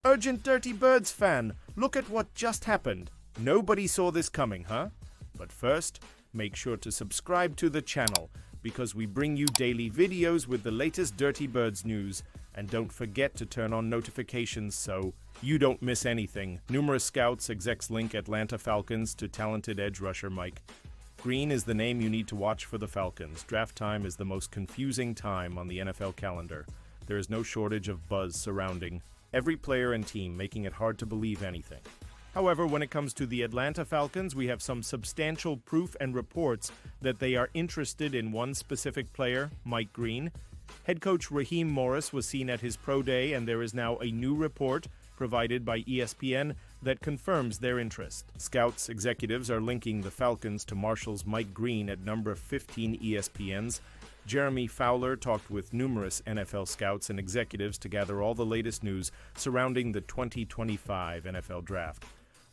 Urgent Dirty Birds fan, look at what just happened. Nobody saw this coming, huh? But first, make sure to subscribe to the channel because we bring you daily videos with the latest Dirty Birds news. And don't forget to turn on notifications so you don't miss anything. Numerous scouts, execs link Atlanta Falcons to talented edge rusher Mike Green is the name you need to watch for the Falcons. Draft time is the most confusing time on the NFL calendar. There is no shortage of buzz surrounding every player and team, making it hard to believe anything. However, when it comes to the Atlanta Falcons, we have some substantial proof and reports that they are interested in one specific player, Mike Green. Head coach Raheem Morris was seen at his pro day, and there is now a new report provided by ESPN that confirms their interest. Scouts executives are linking the Falcons to Marshall's Mike Green at number 15 ESPN's. Jeremy Fowler talked with numerous NFL scouts and executives to gather all the latest news surrounding the 2025 NFL Draft.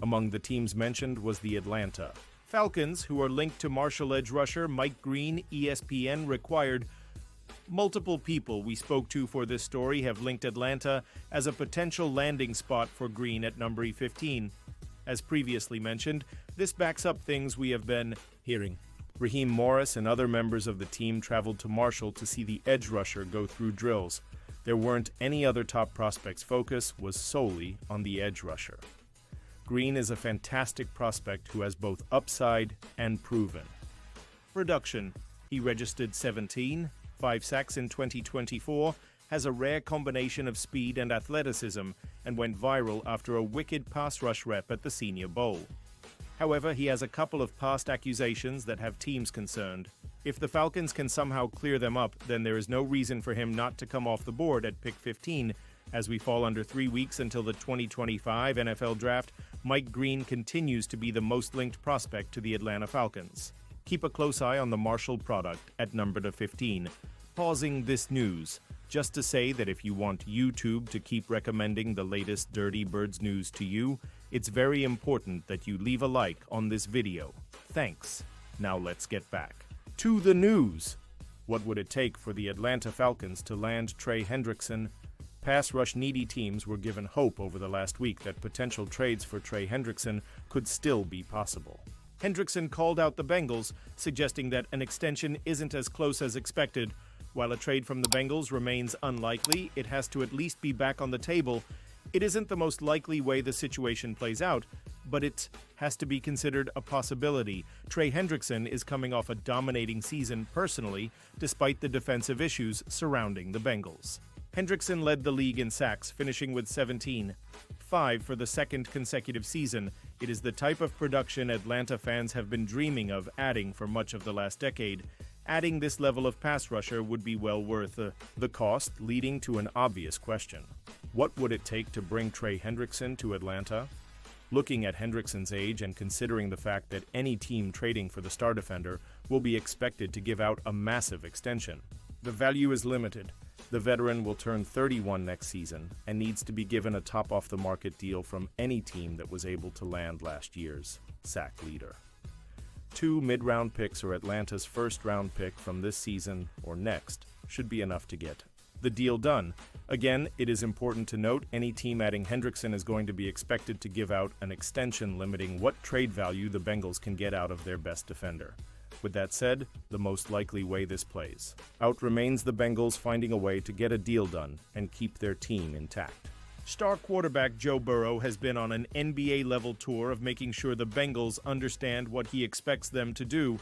Among the teams mentioned was the Atlanta Falcons, who are linked to Marshall edge rusher Mike Green. ESPN required multiple people we spoke to for this story have linked Atlanta as a potential landing spot for Green at number 15. As previously mentioned, this backs up things we have been hearing. Raheem Morris and other members of the team traveled to Marshall to see the edge rusher go through drills. There weren't any other top prospects. Focus was solely on the edge rusher. Green is a fantastic prospect who has both upside and proven production. He registered 5 sacks in 2024, has a rare combination of speed and athleticism, and went viral after a wicked pass rush rep at the Senior Bowl. However, he has a couple of past accusations that have teams concerned. If the Falcons can somehow clear them up, then there is no reason for him not to come off the board at pick 15. As we fall under 3 weeks until the 2025 NFL Draft, Mike Green continues to be the most linked prospect to the Atlanta Falcons. Keep a close eye on the Marshall product at number 15. Pausing this news, just to say that if you want YouTube to keep recommending the latest Dirty Birds news to you, it's very important that you leave a like on this video. Thanks. Now let's get back to the news. What would it take for the Atlanta Falcons to land Trey Hendrickson? Pass rush needy teams were given hope over the last week that potential trades for Trey Hendrickson could still be possible. Hendrickson called out the Bengals, suggesting that an extension isn't as close as expected. While a trade from the Bengals remains unlikely, it has to at least be back on the table. It isn't the most likely way the situation plays out, but it has to be considered a possibility. Trey Hendrickson is coming off a dominating season personally, despite the defensive issues surrounding the Bengals. Hendrickson led the league in sacks, finishing with 17, 5 for the second consecutive season. It is the type of production Atlanta fans have been dreaming of adding for much of the last decade. Adding this level of pass rusher would be well worth the cost, leading to an obvious question. What would it take to bring Trey Hendrickson to Atlanta? Looking at Hendrickson's age and considering the fact that any team trading for the star defender will be expected to give out a massive extension, the value is limited. The veteran will turn 31 next season and needs to be given a top-off-the-market deal from any team that was able to land last year's sack leader. 2 mid-round picks or Atlanta's first-round pick from this season or next should be enough to get the deal done. Again, it is important to note any team adding Hendrickson is going to be expected to give out an extension limiting what trade value the Bengals can get out of their best defender. With that said, the most likely way this plays out remains the Bengals finding a way to get a deal done and keep their team intact. Star quarterback Joe Burrow has been on an NBA-level tour of making sure the Bengals understand what he expects them to do.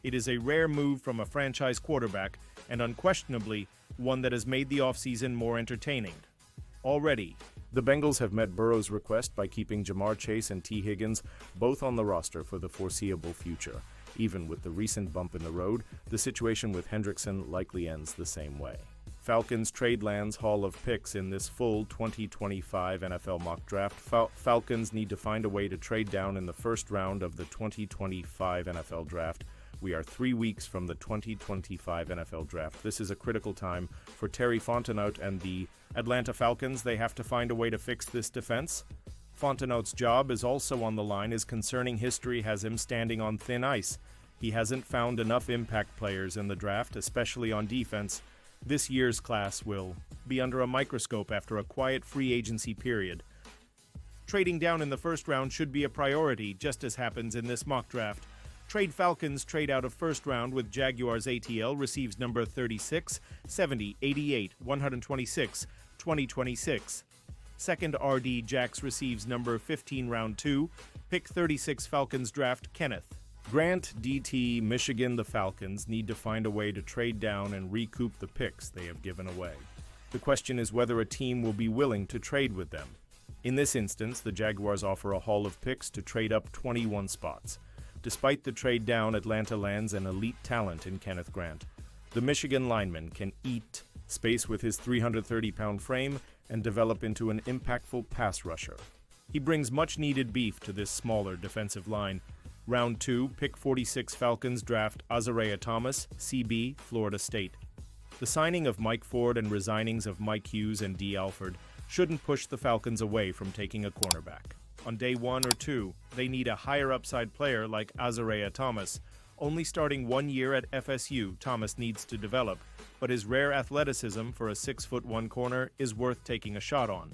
It is a rare move from a franchise quarterback and unquestionably one that has made the offseason more entertaining. Already, the Bengals have met Burrow's request by keeping Jamar Chase and T. Higgins both on the roster for the foreseeable future. Even with the recent bump in the road, the situation with Hendrickson likely ends the same way. Falcons trade lands haul of picks in this full 2025 NFL mock draft. Falcons need to find a way to trade down in the first round of the 2025 NFL draft. We are 3 weeks from the 2025 NFL draft. This is a critical time for Terry Fontenot and the Atlanta Falcons. They have to find a way to fix this defense. Fontenot's job is also on the line as concerning history has him standing on thin ice. He hasn't found enough impact players in the draft, especially on defense. This year's class will be under a microscope after a quiet free agency period. Trading down in the first round should be a priority, just as happens in this mock draft. Trade Falcons trade out of first round with Jaguars ATL receives number 36, 70, 88, 126, 2026. Second RD Jacks receives number 15 round 2, pick 36 Falcons draft Kenneth. Grant, DT, Michigan, the Falcons need to find a way to trade down and recoup the picks they have given away. The question is whether a team will be willing to trade with them. In this instance, the Jaguars offer a haul of picks to trade up 21 spots. Despite the trade down, Atlanta lands an elite talent in Kenneth Grant. The Michigan lineman can eat space with his 330-pound frame and develop into an impactful pass rusher. He brings much-needed beef to this smaller defensive line. Round 2, pick 46 Falcons draft Isaiah Thomas, CB, Florida State. The signing of Mike Ford and resignings of Mike Hughes and D. Alford shouldn't push the Falcons away from taking a cornerback. On day 1 or 2, they need a higher upside player like Isaiah Thomas. Only starting 1 year at FSU, Thomas needs to develop, but his rare athleticism for a 6'1" corner is worth taking a shot on.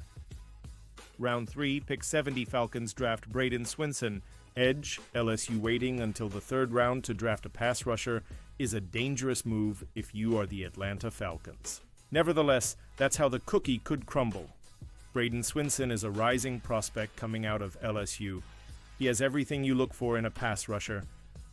Round 3, pick 70 Falcons draft Braden Swinson, edge. LSU waiting until the 3rd round to draft a pass rusher is a dangerous move if you are the Atlanta Falcons. Nevertheless, that's how the cookie could crumble. Braden Swinson is a rising prospect coming out of LSU. He has everything you look for in a pass rusher.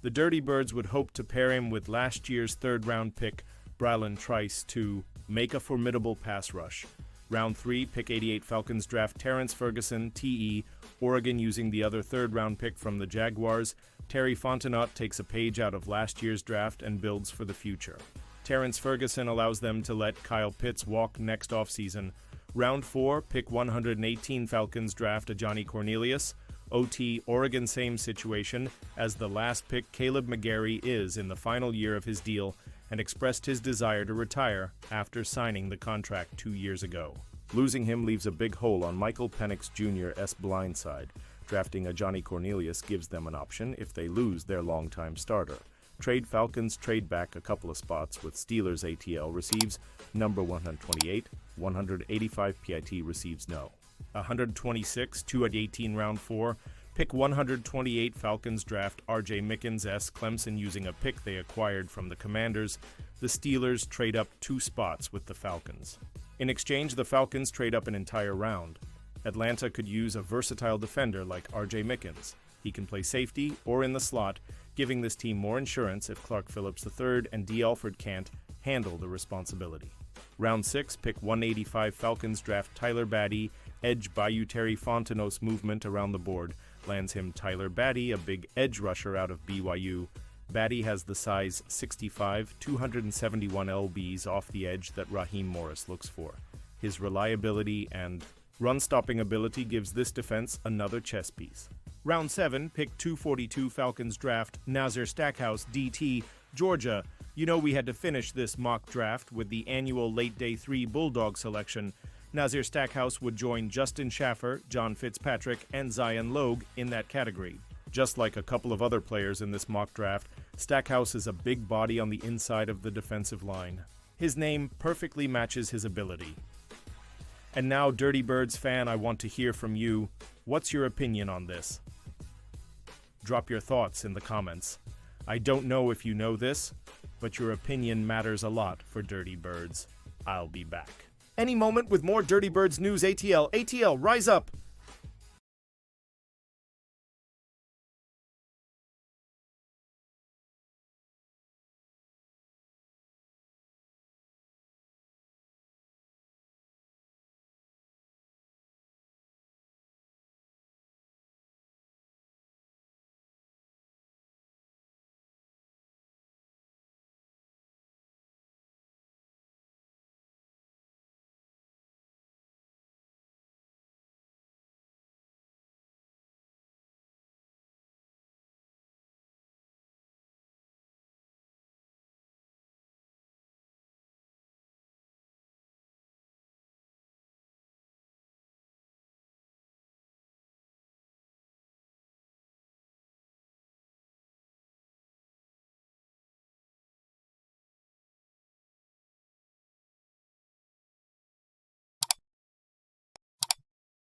The Dirty Birds would hope to pair him with last year's 3rd round pick, Brylan Trice, to make a formidable pass rush. Round 3, pick 88 Falcons draft Terrence Ferguson, TE, Oregon using the other 3rd round pick from the Jaguars. Terry Fontenot takes a page out of last year's draft and builds for the future. Terrence Ferguson allows them to let Kyle Pitts walk next offseason. Round 4, pick 118 Falcons draft Ajani Cornelius. OT, Oregon same situation, as the last pick Caleb McGarry is in the final year of his deal and expressed his desire to retire after signing the contract 2 years ago. Losing him leaves a big hole on Michael Penix Jr.'s blind side. Drafting Ajani Cornelius gives them an option if they lose their longtime starter. Trade Falcons trade back a couple of spots with Steelers ATL receives number 128, 185 PIT receives no. 126, 2/18 round 4, pick 128 Falcons draft RJ Mickens S. Clemson using a pick they acquired from the Commanders. The Steelers trade up 2 spots with the Falcons. In exchange, the Falcons trade up an entire round. Atlanta could use a versatile defender like RJ Mickens. He can play safety or in the slot, giving this team more insurance if Clark Phillips III and D. Alford can't handle the responsibility. Round 6, pick 185 Falcons draft Tyler Batty, edge Bayou Terry Fontenot's movement around the board lands him Tyler Batty, a big edge rusher out of BYU. Batty has the size 65, 271 lbs off the edge that Raheem Morris looks for. His reliability and run-stopping ability gives this defense another chess piece. Round 7, pick 242 Falcons draft Nazir Stackhouse, DT, Georgia. You know we had to finish this mock draft with the annual late day 3 Bulldog selection. Nazir Stackhouse would join Justin Schaffer, John Fitzpatrick, and Zion Logue in that category. Just like a couple of other players in this mock draft, Stackhouse is a big body on the inside of the defensive line. His name perfectly matches his ability. And now, Dirty Birds fan, I want to hear from you. What's your opinion on this? Drop your thoughts in the comments. I don't know if you know this, but your opinion matters a lot for Dirty Birds. I'll be back. Any moment with more Dirty Birds news. ATL, rise up!